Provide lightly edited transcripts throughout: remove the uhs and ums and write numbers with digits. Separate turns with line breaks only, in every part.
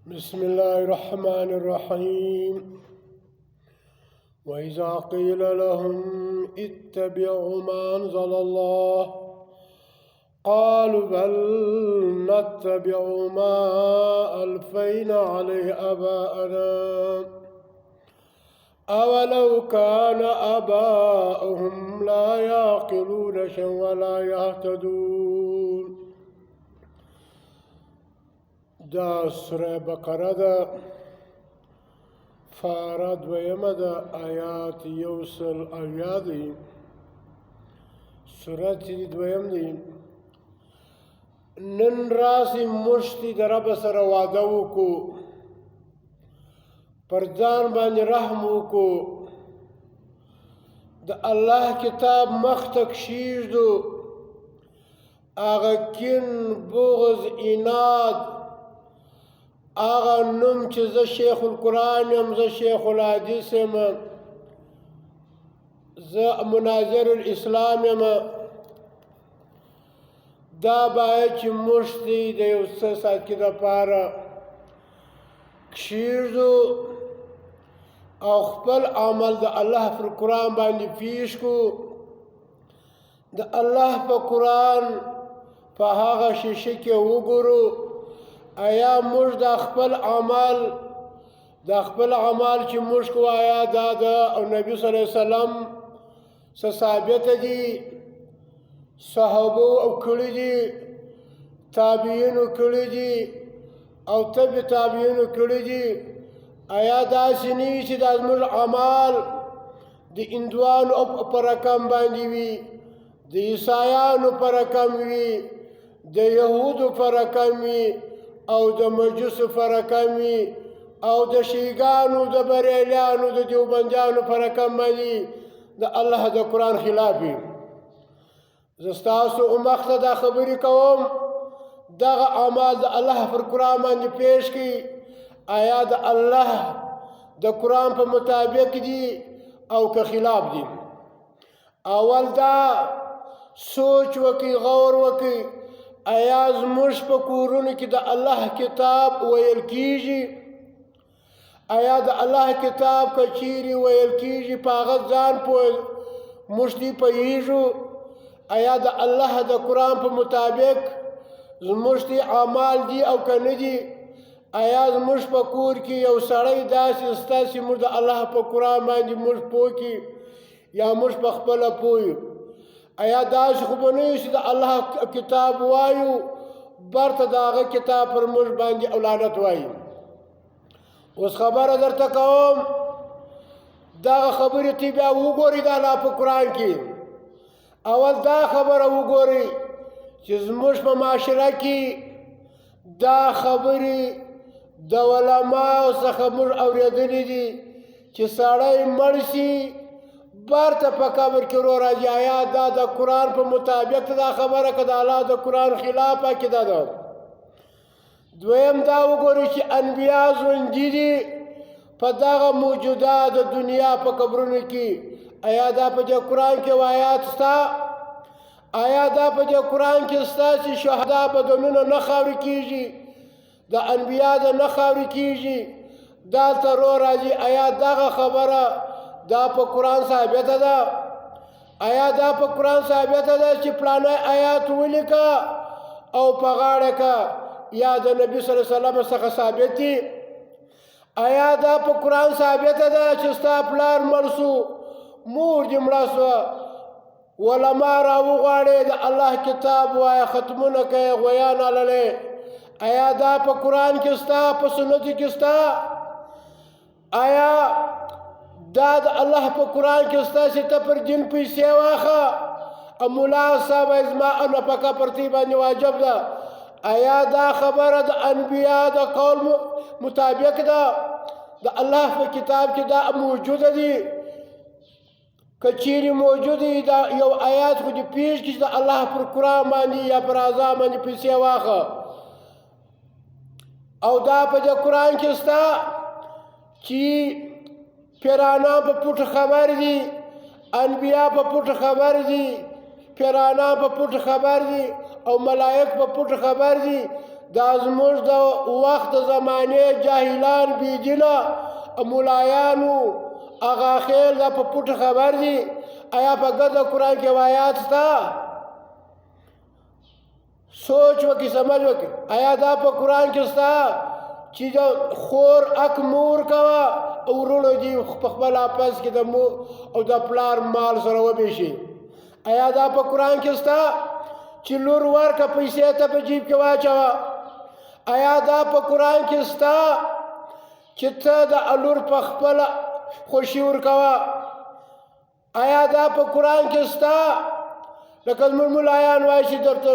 بسم الله الرحمن الرحيم وإذا قيل لهم اتبعوا ما أنزل الله قالوا بل نتبع ما ألفينا عليه آباءنا أولو كان آباؤهم لا يعقلون شيئا ولا يهتدون. دا سوره بقره ده فاره دویمه ده آیات یوسل اویا دی. سورت چې دویم دی نن راسي مشتی د رب سره واده وکړو، پر ځان باندې رحم وکړو، د الله کتاب مخ ته کښېږدو، هغه کین بغض اناد هغه نوم چې زه شیخ القرآن یم، زه شیخ الحدیث یم، زه مناظر الاسلام یم، دا باید چې موږ د یو څه ساعتکې دپاره کښېږدو او خپل عمل د الله پر قرآن باندې پیش کړو، د الله په قرآن په هغه شیشه کې وګورو آیا موږ د خپل عمل چې موږ کوو آیا دا د نبي صلی الله علیه وسلم څه ثابت دي، صحابو او کړي دي، تابعینو کړي دي او تبع تابعینو کړي دي، آیا داسې نه وي چې دا زموږ اعمال د هندوانو په رقم باندې وي، د عیسایانو په رقم وي، د یهودو په رقم وي او د مجوسو په رقم وي او د شیعیګانو د بریلیانو د دیوبندیانو په رقم باندې د الله د قرآن خلاف وي. زه ستاسو مخته دا خبرې کوم، دغه اعمال د الله پر قرآن باندې پیش کړي، آیا د الله د قرآن په مطابق دي او که خلاف دي. اول دا سوچ وکړئ، غور وکړئ، آیا زموږ په کورونو کې د الله کتاب ویل کیږي؟ آیا د الله کتاب که چیرې ویل کیږي په هغه ځان موږ دې پوهېږو؟ آیا د الله د قرآن په مطابق زموږ دې اعمال دي او که نه دي؟ آیا زموږ په کور کې یو سړی داسې شته چې موږ د الله په قرآن باندې موږ پوه کړي یا موږ په خپله پوه یو؟ آیا داسې خو به نه یو چې د الله کتاب وایو برته د هغه کتاب پر موږ باندې لعنت وایو؟ اوس خبره درته کوم، دغه خبرې ته بیا وګورئ د الله په قرآن کې. اول دا خبره وګورئ چې زموږ په معاشره کې دا خبرې د علماو څخه موږ اورېدلې دي چې سړی مړ شي برته په قبر کې رو راځي. آیا دا د قرآن په مطابق دا خبره که د الله د قرآن خلاف عقیده ده؟ دویم دا وګورئ چې انبیا ژوندي دي په دغه موجوده د دنیا په قبرونو کې، آیا دا په دې قرآن کې آیات شته؟ آیا دا په دې قرآن کې شته چې شهدا بدنونه نه خاورې کېږي، د انبیا د نه خاورې کېږي، دلته رو راځي؟ آیا دغه خبره دا په قرآن ثابته ده؟ آیا دا په قرآن ثابته ده چې پلانی آیات ولیکه او په غاړه که یا د نبي صلی الله علیه وسلم څخه ثابت دي؟ آیا دا په قرآن ثابته ده چې ستا پلار مړ شو، مور دې مړه شوه، علما راوغواړې د الله کتاب وایه، ختمونه کوې، غویان عللې؟ آیا دا په قرآن کې شته، په سنتو کې شته؟ آیا دا د الله په قرآن کې شته چې ته پر دین پیسې واخه ملا صاحب زما نفقه پر تی باندې واجب ده؟ آیا دا خبره د انبیا د قول مطابق ده؟ د الله په کتاب کې دا موجوده دي؟ که چیرې موجود وي دا یو آیات خو دې پیش کړي چې د الله پر قرآن باندې یا پر اعضا باندې پیسې واخه. او دا په دې قرآن کې شته چې پیرانان په پټه خبر دي، انبیا په پټه خبر دي، پیرانان په پټه خبر دي او ملائک په پټه خبر دي، دا زموږ د وخت د زمانې جاهلان بېدینه ملایانو هغه خیل دا په پټه خبر دي. آیا په ګرده قرآن کې آیات شته؟ سوچ وکړئ، سمجھ وکړئ. آیا دا په قرآن کې شته چې د خور حق مور کوه او وروڼو دي په خپل آپس کې د مور او د پلار مال سره وبېشي؟ آیا دا په قرآن کې شته چې لور ورکه پیسې ته په جیب کې واچوه؟ آیا دا په قرآن کې شته چې ته د لور په خپله خوشي ورکوه؟ آیا دا په قرآن کې شته لکه زموږ ملایان وایي چې درته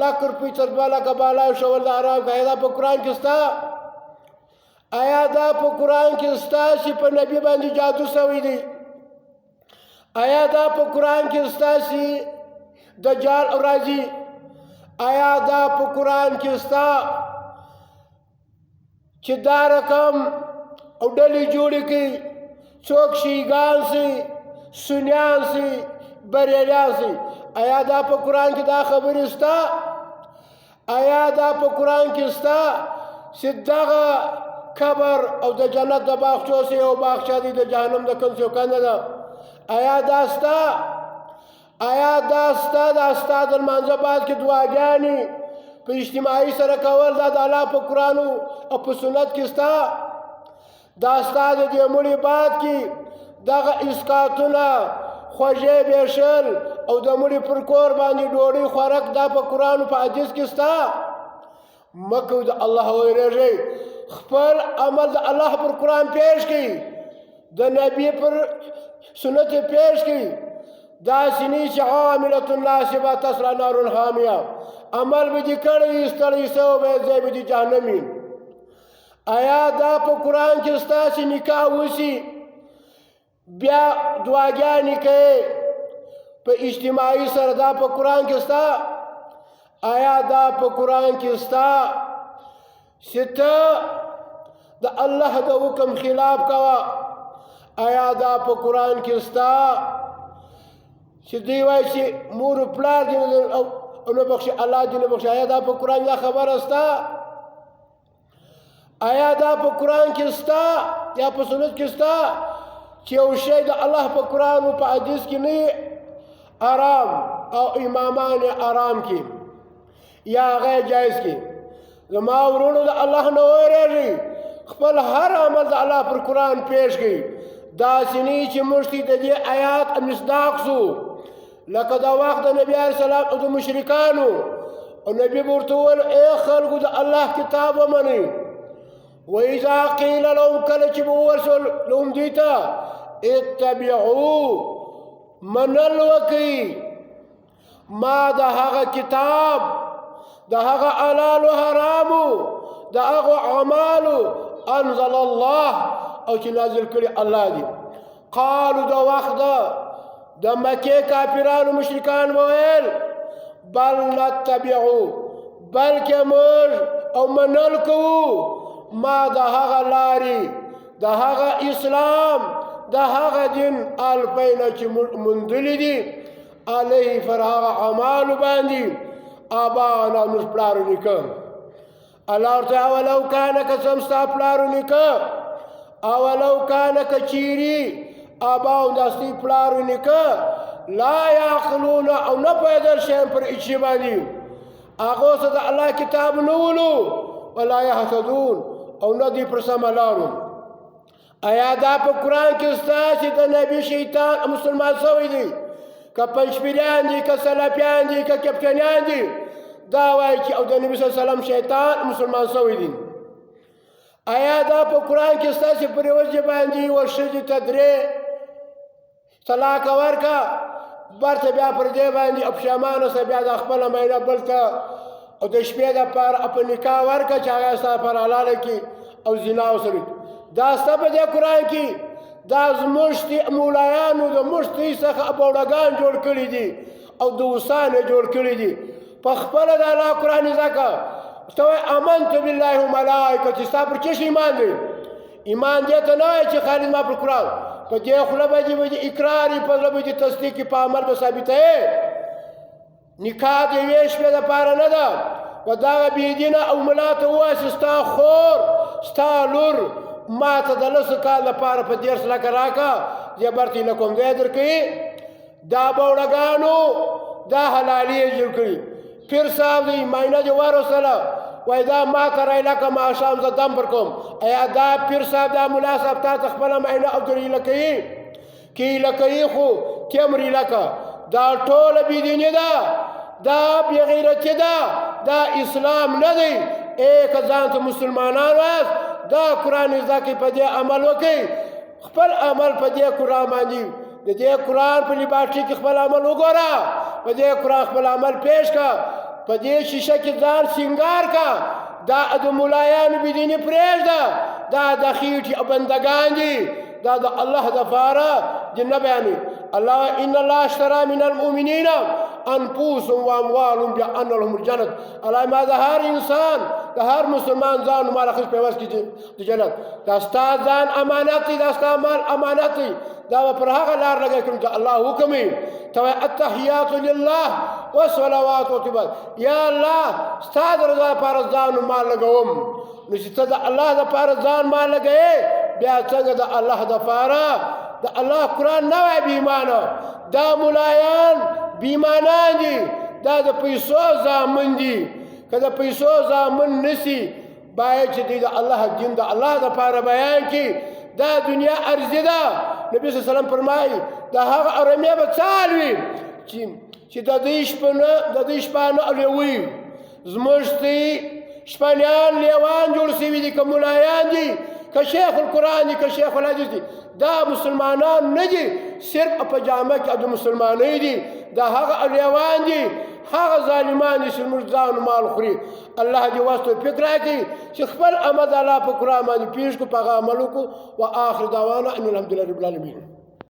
لک روپۍ تر 2 لکه بالا شول د حرام که؟ آیا دا په قرآن کې شته؟ آیا دا په قرآن کې شته چې په نبي باندې جادو شوی دی؟ آیا دا په قرآن کې شته چې دجال راځي؟ آیا دا په قرآن کې شته چې دا رقم او ډلې جوړې کړي، څوک شیعیګان سي، سنیان سي، بریلیان سي؟ آیا دا په قرآن کې دا خبرې شته؟ آیا دا په قرآن کې شته چې دغه قبر او د جنت د باغچو سي یو باغچه دی، د جهنم د کنځ یو کنده ده؟ آیا دا شته؟ آیا دا شته دا ستا د لمانځه بعد کې دعاګانې په اجتماعي سره کول دا د الله په قرآن او په سنت کې شته؟ دا ستا د دې مړي بعد کې دغه اسکاتونه خوږې بېشل او د مړي پر کور باندې ډوډۍ خوراک دا په قرآن او په حدیث کې شته؟ مه کوئ، د الله ویرېږئ. خپل عمل د الله پر قرآن پیش کړئ، د نبي پر سنت پیش کړئ. داسې نه چې عاملة ناصبه تصلی نار حامیه، عمل به دې کړی ستړی شوی به ځای به دې جهنم وي. آیا دا په قرآن کې شته چې نکاح وشي بیا دعاګانې کوي په اجتماعي سره؟ دا په قرآن کې شته؟ آیا دا په قرآن کې شته چې ته د الله د حکم خلاف کوه؟ آیا دا په قرآن کې شته چې دوی وایي چې مور و پلار دې نه بخښي الله دې نه بخښي؟ آیا دا په قرآن دا خبره شته؟ آیا دا په قرآن کې شته یا په سنت کې شته چې یو شی د الله په قرآن او په حدیث کې نه آرام او امامان آرام کې یا غیر جایز کې؟ زما ورونو د الله نه ویریږئ، خپل هر عمل د الله پر قرآن پیش کړئ. داسې نه چې موږ د دې آیات مصداق شو لکه د وخت د نبي علیه السلام او د مشرکانو. او نبي به ورته وویل ای خلکو د الله کتاب ومنئ. وإذا قیل لهم، کله چې به وویل شول لهم دوی ته اتبعوا منل وکئ ما د هغه کتاب، د هغه حلال و حرامو، د هغه اعمالو انزل الله او چې نازل کړي الله دي. قالو د وخت د مکې کافرانو مشرکان وویل بل نتبعو، بلکې موږ او منل کوو ما د هغه لارې، د هغه اسلام، د هغه دین الفینه چې موندلي دي علیه پر هغه اعمالو باندې آبانا موږ پلارو نیکه. الله ورته اولو کانه که څه ستا پلارو نیکه، اولو کانه که چیري آباو داسې پلارو نیکه لا یعقلون او نه پوهېدل شیان پر هېڅ شي باندې، هغو څه د الله کتاب نه ولو ولا یهتدون او نه دوی پر سمه لارو. آیا دا په قرآن کې شته چې د نبي شیطان مسلمان شوی دی؟ که پنجپیریان دي، که سلفیان دي، که کپټنیان دي، دا وایي چې او د نبي صلی الله علیه وسلم شیطان مسلمان شوی دی. آیا دا په قرآن کې شته چې پر یوه ځای باندې یوه ښځې ته 3 طلاق ورکړه، برته بیا پر دې باندې پښیمانه شوه، بیا د خپله میینه بل ته او د شپې دپاره په نکاح ورکړه چې هغه ستا لپاره حلاله کړي او زنا وسره کړي؟ دا شته په دې قرآن کې؟ دا زموږ مولایانو د موږ څخه بوډاګان جوړ کړي دي او دوستان یې جوړ کړي دي. په خپله د الله قرآن زده کړه. ته وایې آمنت بالله و ملائکته، ستا پر څه شي ایمان دی؟ ایمان دې ته نه وایي چې خالي زما پر قرآن، په دې خوله به دې اقرار وي، په زړه به دې تصدیق وي، په عمل به ثابته یې. نکاح د یوې شپې دپاره نه ده، و دغه بېدینه او ملا ته ووایه چې ستا خور ستا لور ما ته د 10 کال لپاره په 10 لکه راکړه زه برته نه کوم ځای درکوي دا بوړګانو دا حلالي یې جوړ کړي پیر صاحب دی معاینه دې واروسله وایي دا ما ته رایلکه ماښام زه دم پر کوم ایا دا پیر صاحب دا ملا صاحب تا ته خپله معاینه او درېله کوي که ایله کوي خو کیم ریلکه دا ټوله بېدیني ده دا بېغیرتي ده دا اسلام نه دی که ځان ته مسلمانان وایاست دا قرآن زده کړئ په دې عمل وکړئ خپل عمل په دې قرآن باندې د دې قرآن په لیبارټري کې خپل عمل وګوره په دې قرآن خپل عمل پیش کړه په دې شیشه کې ځان سینګار کړه دا د ملایانو بېدیني پرېږده دا د خېټې بندګان دي دا د الله دپاره دې نه بیانوي الله ان الله اشترى من المؤمنین انفسهم واموالهم بان لهم الجنت الله ما د هر انسان د هر مسلمان ځان مال اخیست په عوض کې د جنت دا ستا ځان امانت دی دا ستا مال امانت دی دا به پر هغه لار لګی کړم چې الله حکم یې ته وایې التحیات لله والصلوات والطیبات یا الله ستا د رضا لپاره ځان مال لګوم نو چې ته د الله دپاره ځان مال لګوې بیا څنګه د الله دپاره د الله قرآن نه وایي بېایمانه دا ملایان بېایمانان دي دا د پیسو زامن دي که د پیسو زامن نسي باید چې دوی د الله دین د الله دپاره بیان کړي دا دنیا عرضي ده نبي صلی الله علیه وسلم فرمایي د هغه ارامي به څال وي چې د دوی شپانه لیوي زموږ شپانیان لیوان جوړ سوي دي که ملایان دي که شیخ القرآن دي که شیخ الحدیث دي دا مسلمانان نه دي صرف په جامه کې د مسلمانۍ دي دا هغه لیوان دي هغه ظالمان دي چې زموږ ځان مال خوري الله دې وس توفیق راکړي چې خپل عمل د الله په قرآن باندې پیش کړو په هغه عمل وکړو و آخر دعوانا ان الحمدلله رب العالمین